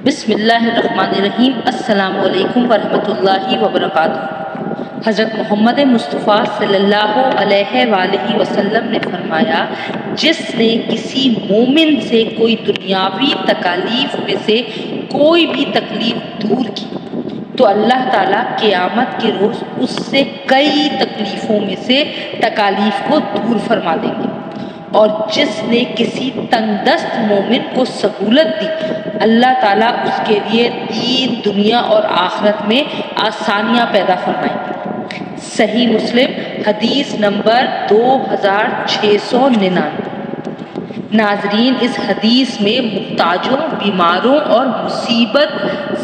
بسم اللہ الرحمن الرحیم۔ السلام علیکم ورحمۃ اللہ وبرکاتہ۔ حضرت محمد مصطفیٰ صلی اللہ علیہ وآلہ وسلم نے فرمایا، جس نے کسی مومن سے کوئی دنیاوی تکالیف میں سے کوئی بھی تکلیف دور کی تو اللہ تعالیٰ قیامت کے روز اس سے کئی تکلیفوں میں سے تکالیف کو دور فرما دیں گے، اور جس نے کسی تنگ دست مومن کو سہولت دی اللہ تعالیٰ اس کے لیے دین دنیا اور آخرت میں آسانیاں پیدا فرمائیں گے۔ صحیح مسلم حدیث نمبر 2699۔ ناظرین، اس حدیث میں محتاجوں، بیماروں اور مصیبت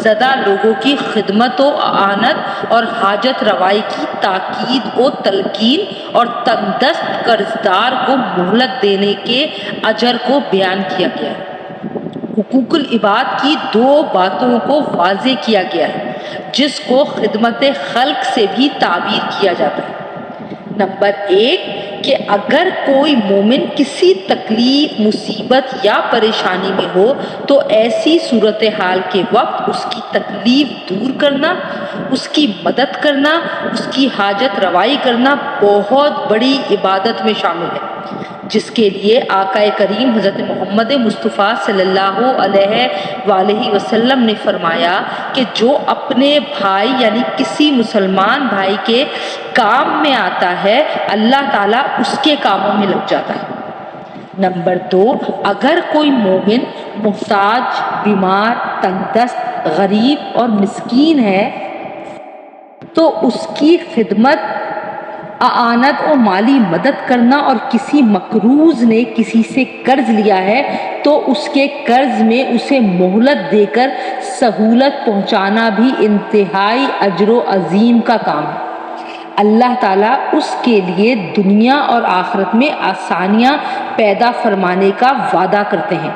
زدہ لوگوں کی خدمت و اعانت اور حاجت روائی کی تاکید و تلقین اور تنگ دست قرضدار کو مہلت دینے کے اجر کو بیان کیا گیا ہے۔ حقوق العباد کی دو باتوں کو واضح کیا گیا ہے جس کو خدمت خلق سے بھی تعبیر کیا جاتا ہے۔ نمبر 1 کہ اگر کوئی مومن کسی تکلیف، مصیبت یا پریشانی میں ہو تو ایسی صورتحال کے وقت اس کی تکلیف دور کرنا، اس کی مدد کرنا، اس کی حاجت روائی کرنا بہت بڑی عبادت میں شامل ہے، جس کے لیے آقا کریم حضرت محمد مصطفیٰ صلی اللہ علیہ وآلہ وسلم نے فرمایا کہ جو اپنے بھائی یعنی کسی مسلمان بھائی کے کام میں آتا ہے اللہ تعالیٰ اس کے کاموں میں لگ جاتا ہے۔ نمبر 2 اگر کوئی مومن محتاج، بیمار، تنگ دست، غریب اور مسکین ہے تو اس کی خدمت، اعانت و مالی مدد کرنا، اور کسی مقروض نے کسی سے قرض لیا ہے تو اس کے قرض میں اسے مہلت دے کر سہولت پہنچانا بھی انتہائی اجر و عظیم کا کام ہے۔ اللہ تعالیٰ اس کے لیے دنیا اور آخرت میں آسانیاں پیدا فرمانے کا وعدہ کرتے ہیں۔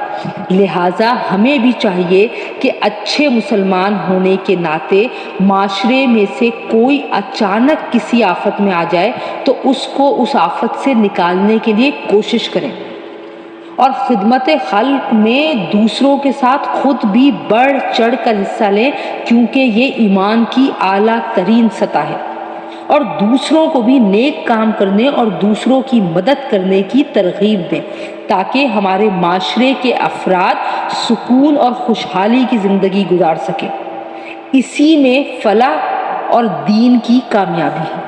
لہٰذا ہمیں بھی چاہیے کہ اچھے مسلمان ہونے کے ناطے معاشرے میں سے کوئی اچانک کسی آفت میں آ جائے تو اس کو اس آفت سے نکالنے کے لیے کوشش کریں، اور خدمت خلق میں دوسروں کے ساتھ خود بھی بڑھ چڑھ کر حصہ لیں، کیونکہ یہ ایمان کی اعلیٰ ترین سطح ہے، اور دوسروں کو بھی نیک کام کرنے اور دوسروں کی مدد کرنے کی ترغیب دیں تاکہ ہمارے معاشرے کے افراد سکون اور خوشحالی کی زندگی گزار سکیں۔ اسی میں فلاح اور دین کی کامیابی ہے۔